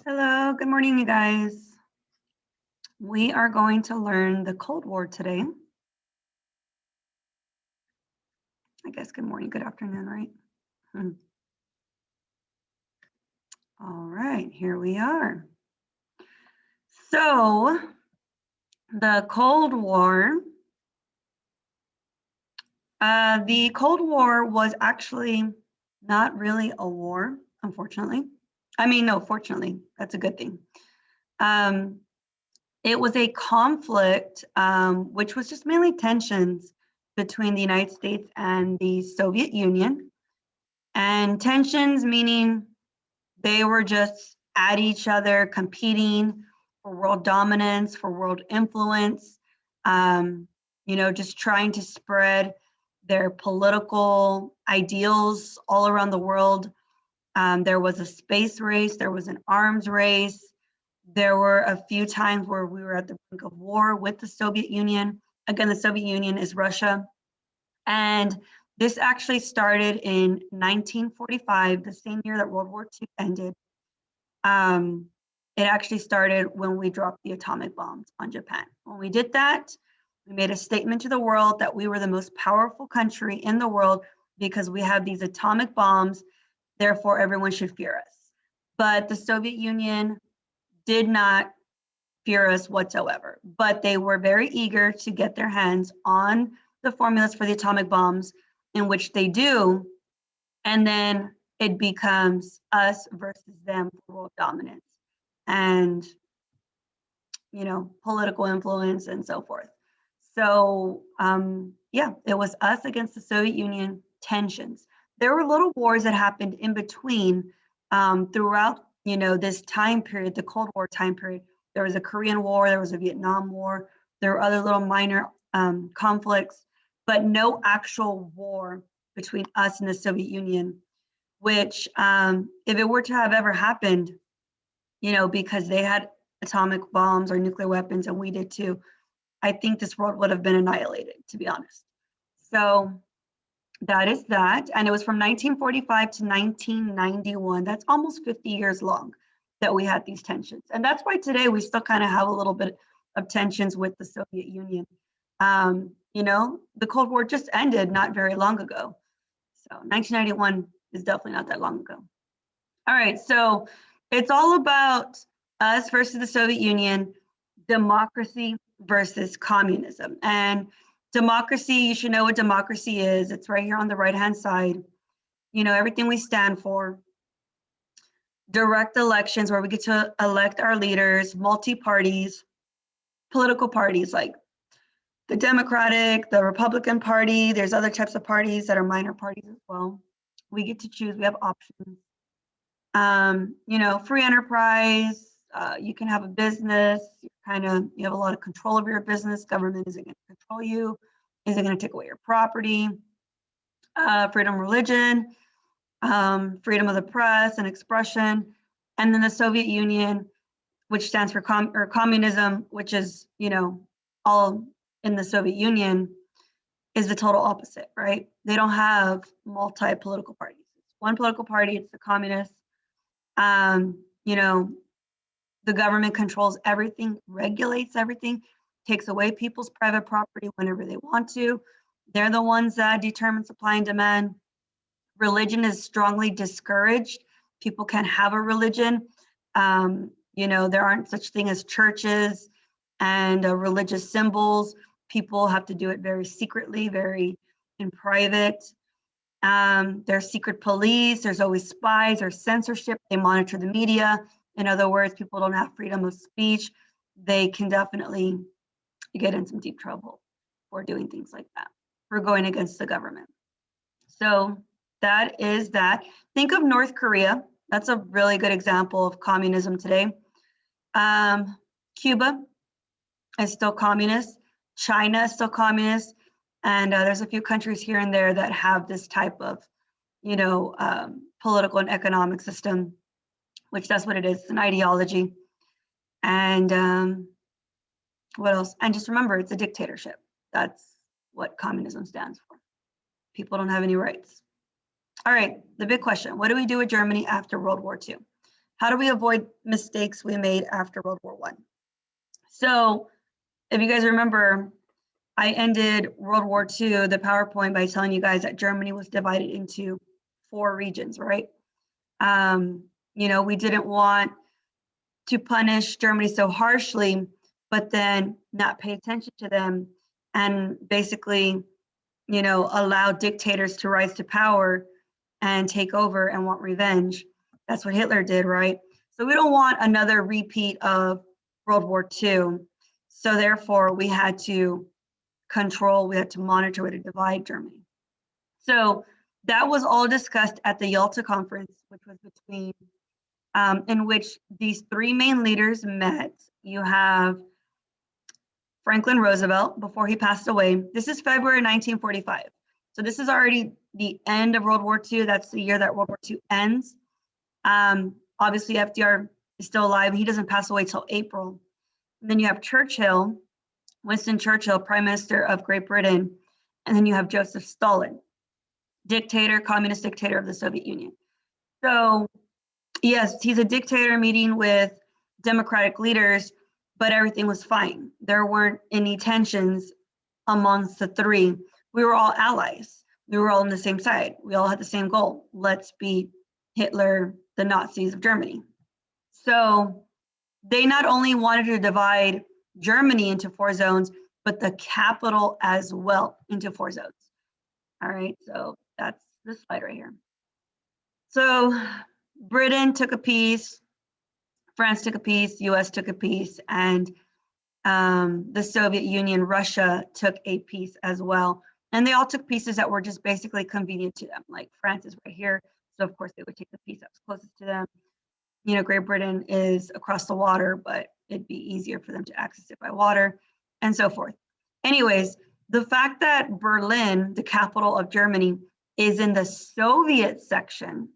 Hello, good morning, you guys. We are going to learn the Cold War today. I guess good morning, good afternoon, right? All right, here we are. So, the Cold War. The Cold War was actually not really a war, unfortunately. I mean, no, fortunately, that's a good thing. It was a conflict, which was just mainly tensions between the United States and the Soviet Union. And tensions meaning they were just at each other, competing for world dominance, for world influence, just trying to spread their political ideals all around the world. There was a space race, there was an arms race. There were a few times where we were at the brink of war with the Soviet Union. Again, the Soviet Union is Russia. And this actually started in 1945, the same year that World War II ended. It actually started when we dropped the atomic bombs on Japan. When we did that, we made a statement to the world that we were the most powerful country in the world because we have these atomic bombs, therefore everyone should fear us. But the Soviet Union did not fear us whatsoever, but they were very eager to get their hands on the formulas for the atomic bombs, in which they do, and then it becomes us versus them for world dominance and political influence and so forth. So it was us against the Soviet Union. Tensions. There were little wars that happened in between throughout this time period, the Cold War time period. There was a Korean War, there was a Vietnam War, there were other little minor conflicts, but no actual war between us and the Soviet Union, which if it were to have ever happened, because they had atomic bombs or nuclear weapons and we did too, I think this world would have been annihilated, to be honest. So that is that. And it was from 1945 to 1991. That's almost 50 years long that we had these tensions. And that's why today we still kind of have a little bit of tensions with the Soviet Union. The Cold War just ended not very long ago. So 1991 is definitely not that long ago. All right, so it's all about us versus the Soviet Union, democracy versus communism. And democracy, you should know what democracy is. It's right here on the right-hand side. Everything we stand for. Direct elections where we get to elect our leaders, multi-parties, political parties like the Democratic, the Republican Party. There's other types of parties that are minor parties as well. We get to choose, we have options. Free enterprise, you can have a business, you have a lot of control over your business. Government isn't going to control you, isn't going to take away your property. Freedom of religion, freedom of the press and expression. And then the Soviet Union, which stands for communism, which is, all in the Soviet Union, is the total opposite, right? They don't have multi-political parties. It's one political party, it's the communists. The government controls everything, regulates everything, takes away people's private property whenever they want to. They're the ones that determine supply and demand. Religion is strongly discouraged. People can't have a religion. There aren't such thing as churches and religious symbols. People have to do it very secretly, very in private. There's secret police, there's always spies, there's censorship, they monitor the media. In other words, people don't have freedom of speech. They can definitely get in some deep trouble for doing things like that, for going against the government. So that is that. Think of North Korea. That's a really good example of communism today. Cuba is still communist. China is still communist. And there's a few countries here and there that have this type of, political and economic system, which that's what it is. It's an ideology. And what else? And just remember, it's a dictatorship. That's what communism stands for. People don't have any rights. All right, the big question. What do we do with Germany after World War II? how do we avoid mistakes we made after World War I? So if you guys remember, I ended World War II, the PowerPoint, by telling you guys that Germany was divided into 4 regions, right? We didn't want to punish Germany so harshly, but then not pay attention to them and basically, allow dictators to rise to power and take over and want revenge. That's what Hitler did, right? So we don't want another repeat of World War II. So therefore, we had to monitor, to divide Germany. So that was all discussed at the Yalta Conference, which was in which these 3 main leaders met. You have Franklin Roosevelt before he passed away. This is February 1945. So this is already the end of World War II. That's the year that World War II ends. Obviously, FDR is still alive. He doesn't pass away till April. And then you have Churchill, Winston Churchill, Prime Minister of Great Britain. And then you have Joseph Stalin, communist dictator of the Soviet Union. So yes, he's a dictator meeting with democratic leaders, but everything was fine. There weren't any tensions amongst the 3. We were all allies. We were all on the same side. We all had the same goal. Let's beat Hitler, the Nazis of Germany. So they not only wanted to divide Germany into 4 zones, but the capital as well into 4 zones. All right, so that's this slide right here. So Britain took a piece, France took a piece, US took a piece, and the Soviet Union, Russia took a piece as well. And they all took pieces that were just basically convenient to them. Like France is right here, so of course they would take the piece that was closest to them. Great Britain is across the water, but it'd be easier for them to access it by water, and so forth. Anyways, the fact that Berlin, the capital of Germany, is in the Soviet section,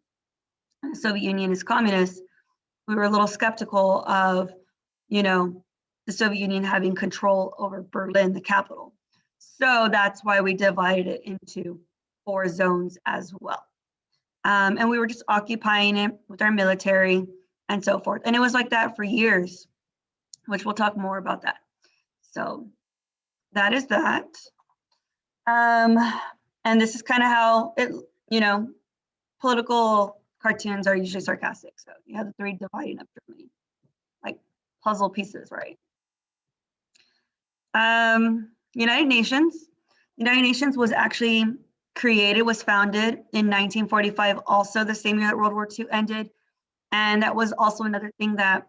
and the Soviet Union is communist, we were a little skeptical of, the Soviet Union having control over Berlin, the capital. So that's why we divided it into 4 zones as well. And we were just occupying it with our military and so forth. And it was like that for years, which we'll talk more about that. So that is that. And this is kind of how it, political cartoons are usually sarcastic. So you have the 3 dividing up Germany, like puzzle pieces, right? United Nations. United Nations was actually was founded in 1945, also the same year that World War II ended. And that was also another thing that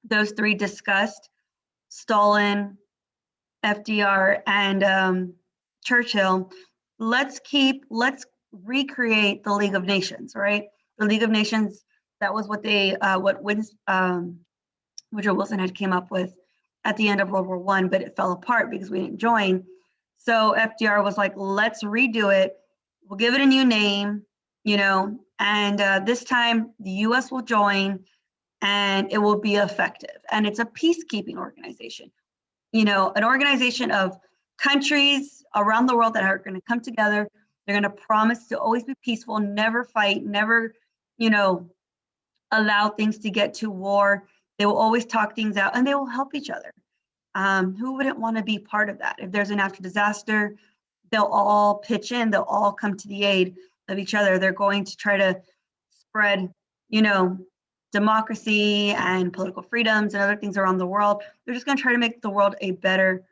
those 3 discussed, Stalin, FDR, and Churchill. Let's recreate the League of Nations, right? The League of Nations, that was what Woodrow Wilson had came up with at the end of World War I, but it fell apart because we didn't join. So FDR was like, let's redo it. We'll give it a new name, and this time the US will join and it will be effective. And it's a peacekeeping organization, an organization of countries around the world that are going to come together. They're going to promise to always be peaceful, never fight, never, allow things to get to war. They will always talk things out and they will help each other. Who wouldn't want to be part of that? If there's a natural disaster, they'll all pitch in, they'll all come to the aid of each other. They're going to try to spread, democracy and political freedoms and other things around the world. They're just going to try to make the world a better,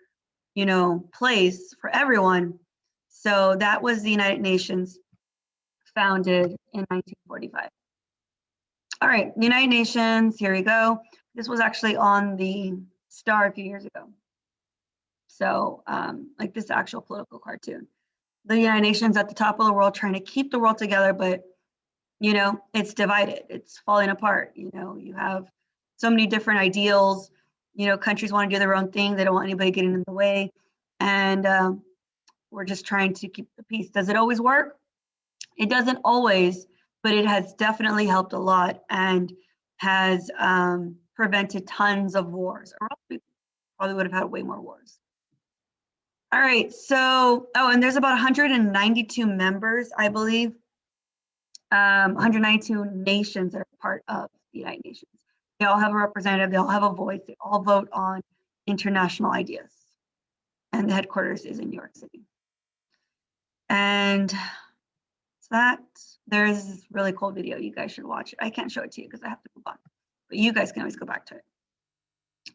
place for everyone. So that was the United Nations, founded in 1945. All right, United Nations, here we go. This was actually on the Star a few years ago. So like this actual political cartoon. The United Nations at the top of the world trying to keep the world together, but it's divided, it's falling apart. You have so many different ideals. Countries want to do their own thing. They don't want anybody getting in the way. And we're just trying to keep the peace. Does it always work? It doesn't always, but it has definitely helped a lot and has prevented tons of wars. Or else we probably would have had way more wars. All right, so, and there's about 192 members, I believe, 192 nations that are part of the the United Nations. They all have a representative, they all have a voice, they all vote on international ideas. And the headquarters is in New York City. And that, there's this really cool video. You guys should watch it. I can't show it to you because I have to move on, but you guys can always go back to it.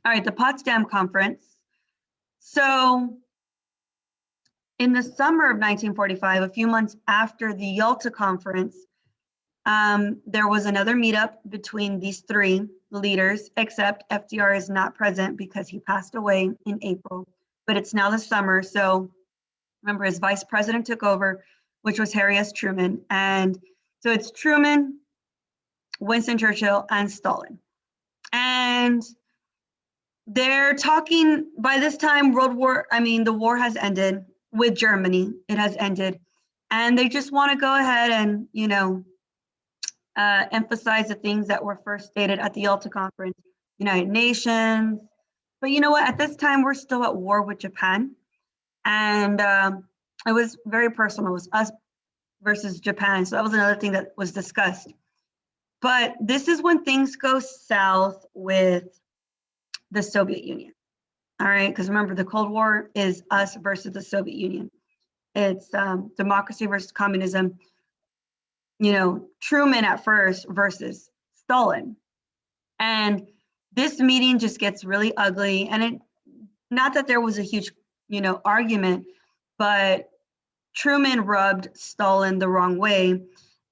All right, the Potsdam Conference. So in the summer of 1945, a few months after the Yalta Conference, there was another meetup between these three leaders, except FDR is not present because he passed away in April, but it's now the summer. So remember, his vice president took over, which was Harry S. Truman. And so it's Truman, Winston Churchill, and Stalin. And they're talking, by this time, the war has ended with Germany. It has ended. And they just want to go ahead and, emphasize the things that were first stated at the Yalta Conference, United Nations. But you know what? At this time, we're still at war with Japan. And it was very personal. It was us versus Japan. So that was another thing that was discussed. But this is when things go south with the Soviet Union. All right, because remember, the Cold War is us versus the Soviet Union. It's democracy versus communism. Truman at first versus Stalin. And this meeting just gets really ugly. And not that there was a huge, argument, but Truman rubbed Stalin the wrong way.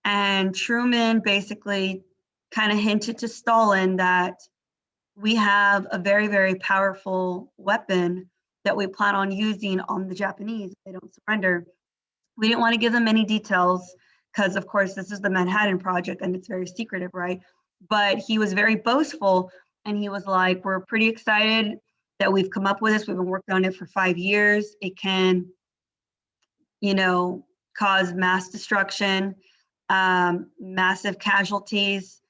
And Truman basically kind of hinted to Stalin that we have a very, very powerful weapon that we plan on using on the Japanese if they don't surrender. We didn't want to give them any details because, of course, this is the Manhattan Project and it's very secretive, right? But he was very boastful and he was like, we're pretty excited that we've come up with this. We've been working on it for 5 years. It can, cause mass destruction, massive casualties.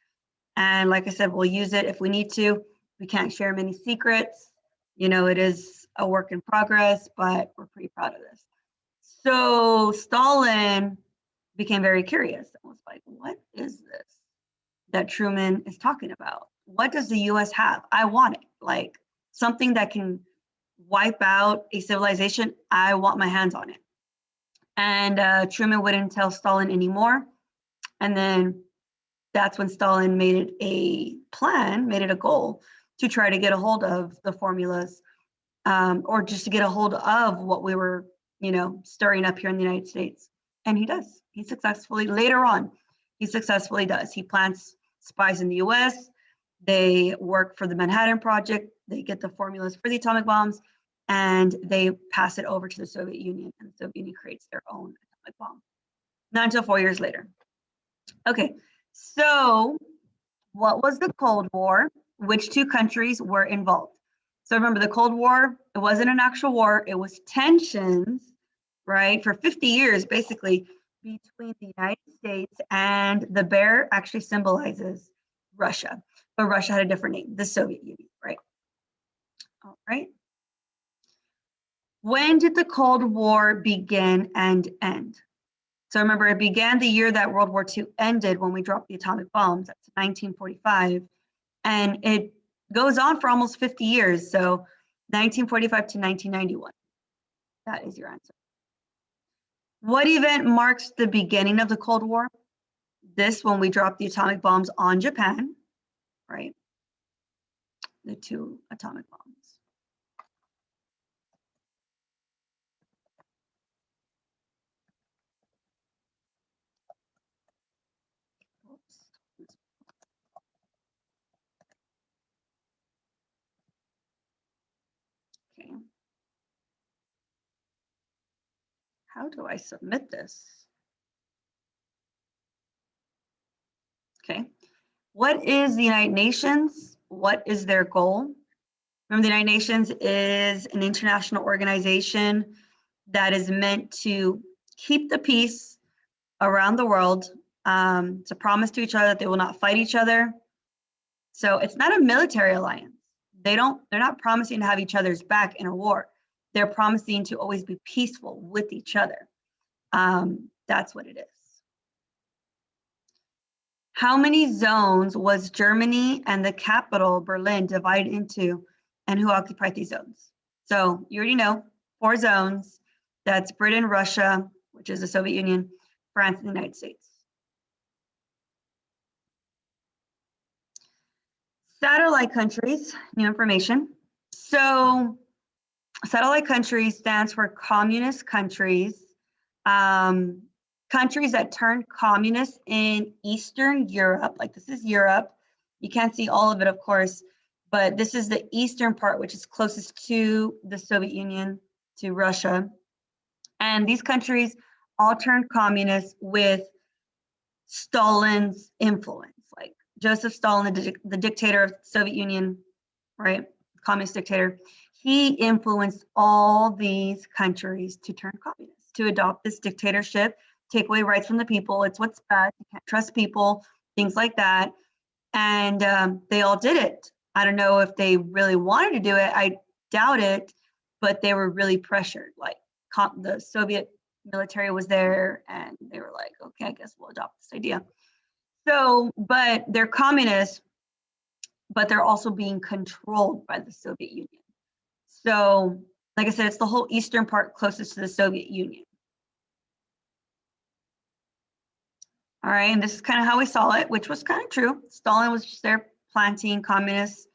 And like I said, we'll use it if we need to. We can't share many secrets. It is a work in progress, but we're pretty proud of this. So Stalin became very curious and was like, what is this that Truman is talking about? What does the US have? I want it. Like something that can wipe out a civilization. I want my hands on it. And Truman wouldn't tell Stalin anymore. And then that's when Stalin made it a goal to try to get a hold of the formulas, or just to get a hold of what we were, stirring up here in the United States. And he does. He successfully, later on, he successfully does. He plants spies in the US. They work for the Manhattan Project. They get the formulas for the atomic bombs, and they pass it over to the Soviet Union. And the Soviet Union creates their own atomic bomb. Not until 4 years later. Okay, so what was the Cold War? Which two countries were involved? So remember, the Cold War, it wasn't an actual war. It was tensions, right? For 50 years, basically, between the United States and the bear actually symbolizes Russia. But Russia had a different name, the Soviet Union, right? All right. When did the Cold War begin and end? So remember, it began the year that World War II ended when we dropped the atomic bombs. That's 1945. And it goes on for almost 50 years. So 1945 to 1991. That is your answer. What event marks the beginning of the Cold War? This, when we dropped the atomic bombs on Japan, right? The 2 atomic bombs. Okay. How do I submit this? Okay. What is the United Nations? What is their goal? Remember, the United Nations is an international organization that is meant to keep the peace around the world. It's a promise to each other that they will not fight each other. So it's not a military alliance. They're not promising to have each other's back in a war. They're promising to always be peaceful with each other. That's what it is. How many zones was Germany and the capital, Berlin, divided into, and who occupied these zones? So you already know, 4 zones. That's Britain, Russia, which is the Soviet Union, France, and the United States. Satellite countries, new information. So satellite countries stands for communist countries. Countries that turned communist in Eastern Europe, like this is Europe. You can't see all of it, of course, but this is the eastern part, which is closest to the Soviet Union, to Russia. And these countries all turned communist with Stalin's influence, like Joseph Stalin, the dictator of the Soviet Union, right? Communist dictator. He influenced all these countries to turn communist, to adopt this dictatorship, take away rights from the people. It's what's bad. You can't trust people, things like that. And they all did it. I don't know if they really wanted to do it. I doubt it, but they were really pressured. Like the Soviet military was there and they were like, okay, I guess we'll adopt this idea. So, but they're communists, but they're also being controlled by the Soviet Union. So, like I said, it's the whole eastern part closest to the Soviet Union. All right, and this is kind of how we saw it, which was kind of true. Stalin was just there planting communist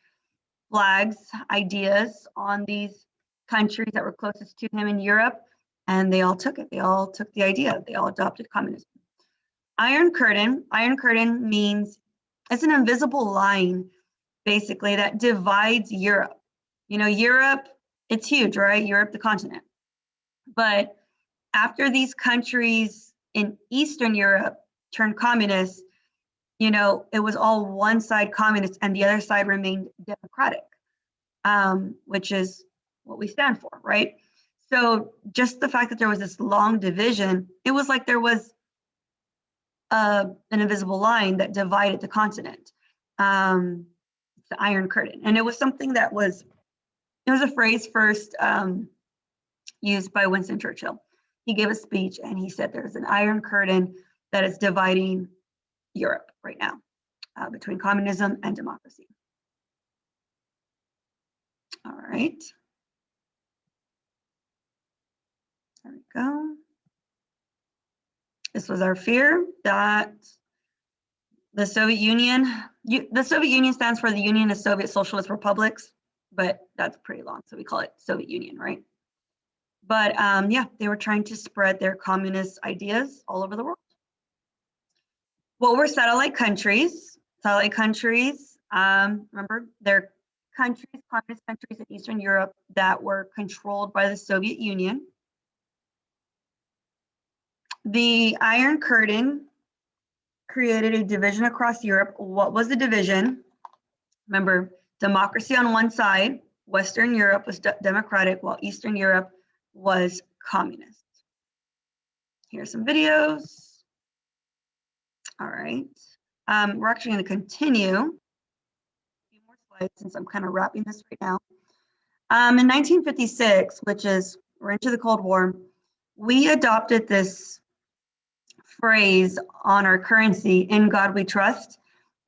flags, ideas on these countries that were closest to him in Europe, and they all took it. They all took the idea. They all adopted communism. Iron Curtain means it's an invisible line, basically, that divides Europe. You know, Europe, it's huge, right? Europe, the continent. But after these countries in Eastern Europe turned communist, you know, it was all one side communist and the other side remained democratic, which is what we stand for, right? So just the fact that there was this long division, it was like there was an invisible line that divided the continent. The Iron Curtain. And it was something that was, it was a phrase first used by Winston Churchill. He gave a speech and he said there's an Iron Curtain that is dividing Europe right now between communism and democracy. All right. There we go. This was our fear that the Soviet Union stands for the Union of Soviet Socialist Republics, but that's pretty long, so we call it Soviet Union, right? But yeah, they were trying to spread their communist ideas all over the world. What were satellite countries? Satellite countries, remember, they're countries, communist countries in Eastern Europe that were controlled by the Soviet Union. The Iron Curtain created a division across Europe. What was the division? Remember, democracy on one side, Western Europe was democratic, while Eastern Europe was communist. Here's some videos. All right. We're actually going to continue. A few more slides since I'm kind of wrapping this right now. In 1956, which is, we're into the Cold War, we adopted this phrase on our currency, "In God We Trust,"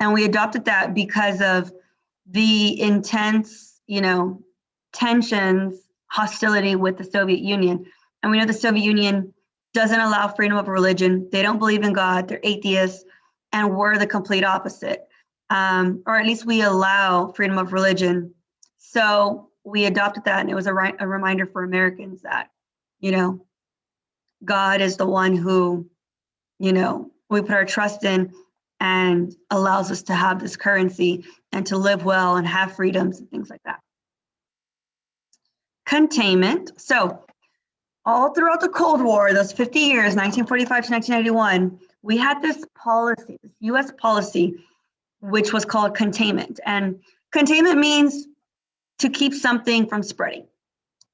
and we adopted that because of the intense, you know, tensions, hostility with the Soviet Union. And we know the Soviet Union doesn't allow freedom of religion. They don't believe in God. They're atheists, and we're the complete opposite. Or at least we allow freedom of religion. So we adopted that, and it was a reminder for Americans that, you know, God is the one who, you know, we put our trust in and allows us to have this currency and to live well and have freedoms and things like that. Containment. So all throughout the Cold War, those 50 years, 1945 to 1991, we had this policy, this US policy, which was called containment. And containment means to keep something from spreading.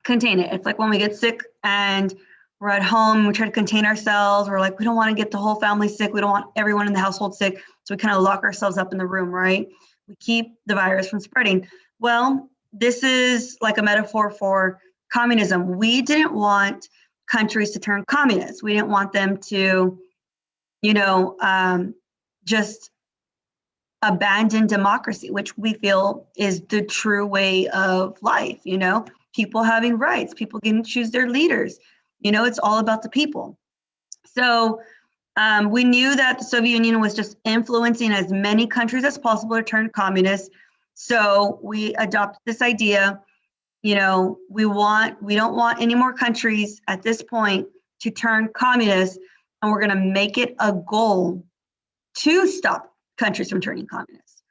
Contain it. It's like when we get sick and we're at home, we try to contain ourselves. We're like, we don't want to get the whole family sick. We don't want everyone in the household sick. So we kind of lock ourselves up in the room, right? We keep the virus from spreading. Well, this is like a metaphor for communism. We didn't want countries to turn communist. We didn't want them to, you know, just abandon democracy, which we feel is the true way of life, you know, people having rights, people getting to choose their leaders. You know, it's all about the people. So we knew that the Soviet Union was just influencing as many countries as possible to turn communist. So we adopted this idea, you know, we don't want any more countries at this point to turn communist, and we're going to make it a goal to stop countries from turning communist.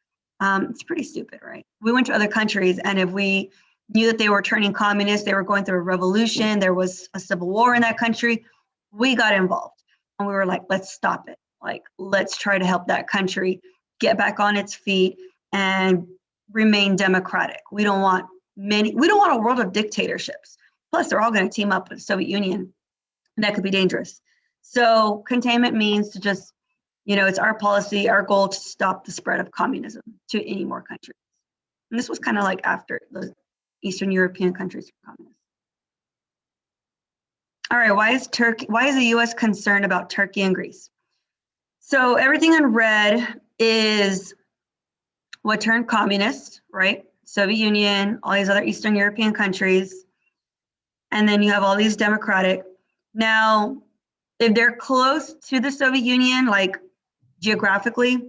It's pretty stupid, right? We went to other countries, and if we knew that they were turning communist, they were going through a revolution, there was a civil war in that country, we got involved. And we were like, let's stop it. Like, let's try to help that country get back on its feet and remain democratic. We don't want a world of dictatorships. Plus, they're all going to team up with the Soviet Union, and that could be dangerous. So containment means to just, you know, it's our policy, our goal to stop the spread of communism to any more countries. And this was kind of like after the Eastern European countries were communist. All right, why is the US concerned about Turkey and Greece? So everything in red is what turned communist, right? Soviet Union, all these other Eastern European countries. And then you have all these democratic. Now, if they're close to the Soviet Union, like geographically,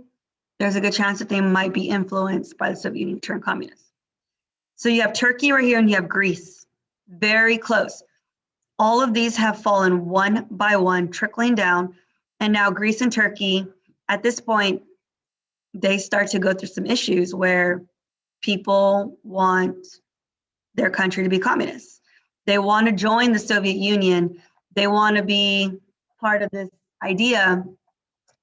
there's a good chance that they might be influenced by the Soviet Union to turn communist. So you have Turkey right here and you have Greece, very close. All of these have fallen one by one, trickling down. And now Greece and Turkey, at this point, they start to go through some issues where people want their country to be communist. They want to join the Soviet Union. They want to be part of this idea.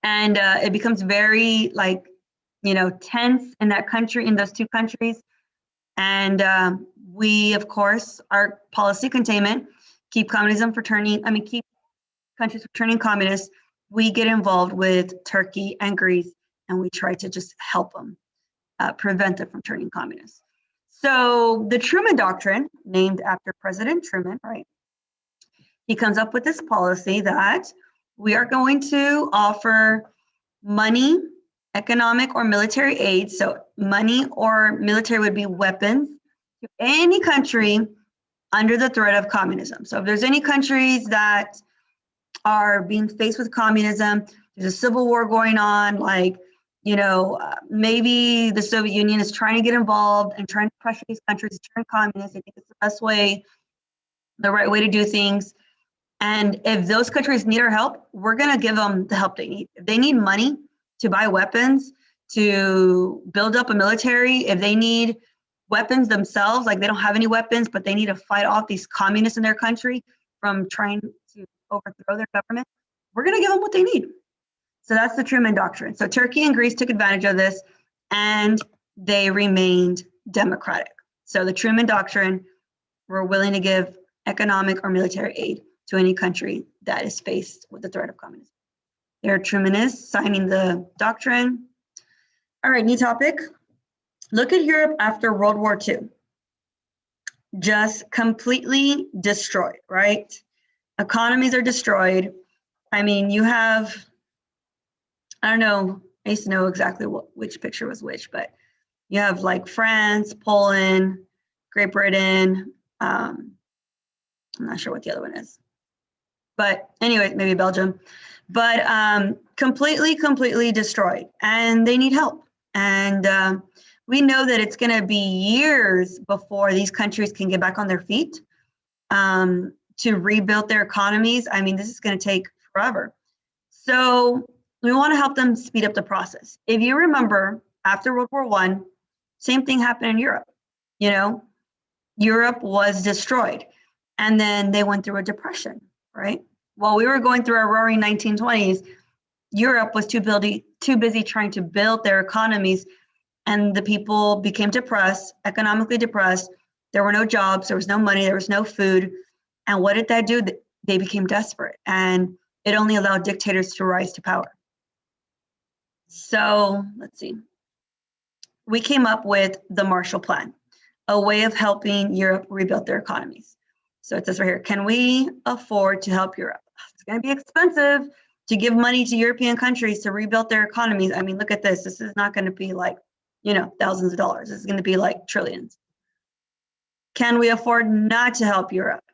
And it becomes very, like, you know, tense in that country, in those two countries. And we, of course, our policy containment, keep countries from turning communist. We get involved with Turkey and Greece, and we try to just help them, prevent them from turning communist. So the Truman Doctrine, named after President Truman, right? He comes up with this policy that we are going to offer money, economic or military aid. So money or military would be weapons to any country under the threat of communism. So if there's any countries that are being faced with communism, there's a civil war going on, like, you know, maybe the Soviet Union is trying to get involved and trying to pressure these countries to turn communist. I think it's the best way, the right way to do things. And if those countries need our help, we're going to give them the help they need. If they need money to buy weapons, to build up a military, if they need weapons themselves, like they don't have any weapons, but they need to fight off these communists in their country from trying to overthrow their government, we're going to give them what they need. So that's the Truman Doctrine. So Turkey and Greece took advantage of this, and they remained democratic. So the Truman Doctrine, we're willing to give economic or military aid to any country that is faced with the threat of communism. There are Trumanists signing the doctrine. All right, new topic. Look at Europe after World War II. Just completely destroyed, right? Economies are destroyed. I mean, you have, I don't know, I used to know exactly which picture was which, but you have like France, Poland, Great Britain. I'm not sure what the other one is. But anyway, maybe Belgium. But completely destroyed. And they need help. And we know that it's going to be years before these countries can get back on their feet to rebuild their economies. I mean, this is going to take forever. So we want to help them speed up the process. If you remember, after World War I, same thing happened in Europe. You know, Europe was destroyed. And then they went through a depression, right? While we were going through our roaring 1920s, Europe was too busy trying to build their economies, and the people became depressed, economically depressed. There were no jobs, there was no money, there was no food. And what did that do? They became desperate, and it only allowed dictators to rise to power. So let's see. We came up with the Marshall Plan, a way of helping Europe rebuild their economies. So it says right here, can we afford to help Europe? It's going to be expensive to give money to European countries to rebuild their economies. I mean, look at this. This is not going to be like, you know, thousands of dollars. This is going to be like trillions. Can we afford not to help Europe?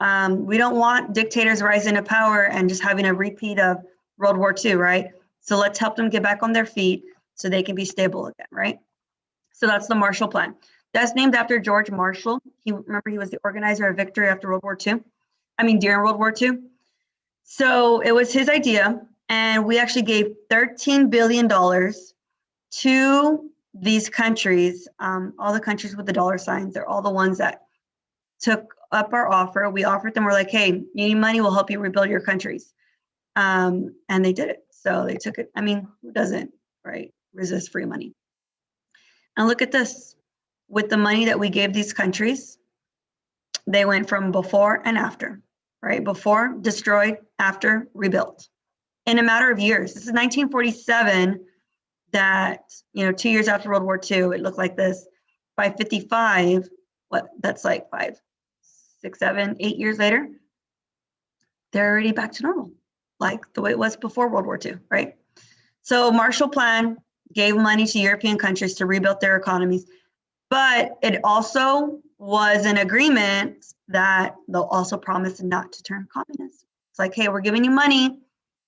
We don't want dictators rising to power and just having a repeat of World War II, right? So let's help them get back on their feet so they can be stable again, right? So that's the Marshall Plan. That's named after George Marshall. Remember, he was the organizer of victory after World War II. I mean, during World War II. So it was his idea, and we actually gave $13 billion to these countries, all the countries with the dollar signs. They're all the ones that took up our offer. We offered them, we're like, hey, you need money, we'll help you rebuild your countries. And they did it. So they took it. I mean, who doesn't, right, resist free money? And look at this. With the money that we gave these countries, they went from before and after, right? Before, destroyed, after, rebuilt. In a matter of years. This is 1947 that, you know, 2 years after World War II, it looked like this. By 55, that's like 5, 6, 7, 8 years later, they're already back to normal, like the way it was before World War II, right? So Marshall Plan gave money to European countries to rebuild their economies, but it also was an agreement that they'll also promise not to turn communist. It's like, hey, we're giving you money.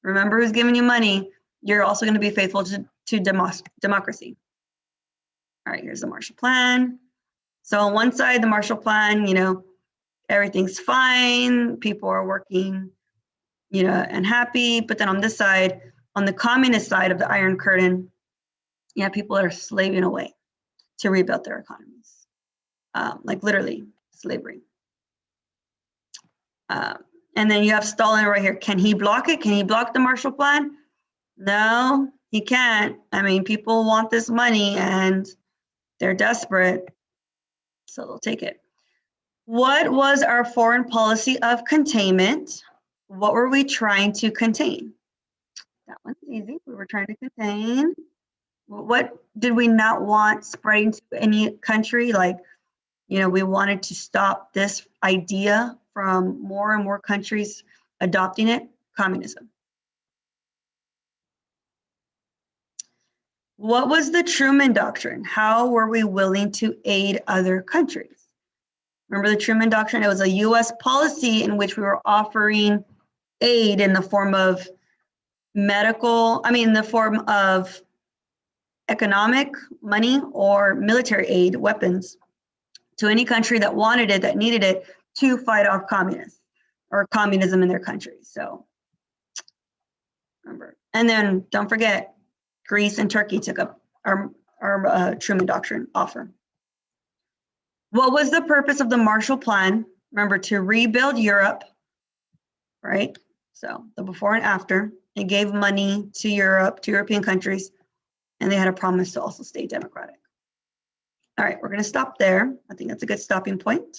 Remember who's giving you money. You're also going to be faithful to democracy. All right, here's the Marshall Plan. So on one side, the Marshall Plan, you know, everything's fine. People are working, you know, and happy. But then on this side, on the communist side of the Iron Curtain, you have people that are slaving away to rebuild their economies, like literally slavery. And then you have Stalin right here. Can he block it? Can he block the Marshall Plan? No, he can't. I mean, people want this money and they're desperate, so they'll take it. What was our foreign policy of containment? What were we trying to contain? That one's easy. We were trying to contain. What did we not want spreading to any country? Like, you know, we wanted to stop this idea from more and more countries adopting it, communism. What was the Truman Doctrine? How were we willing to aid other countries? Remember the Truman Doctrine? It was a US policy in which we were offering aid in the form of in the form of economic, money, or military aid, weapons, to any country that wanted it, that needed it, to fight off communists or communism in their country. So remember. And then don't forget, Greece and Turkey took up our Truman Doctrine offer. What was the purpose of the Marshall Plan? Remember, to rebuild Europe, right? So the before and after. It gave money to Europe, to European countries, and they had a promise to also stay democratic. All right, we're going to stop there. I think that's a good stopping point.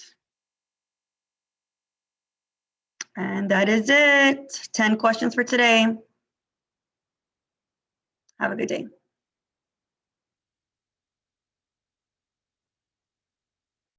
And that is it. 10 questions for today. Have a good day.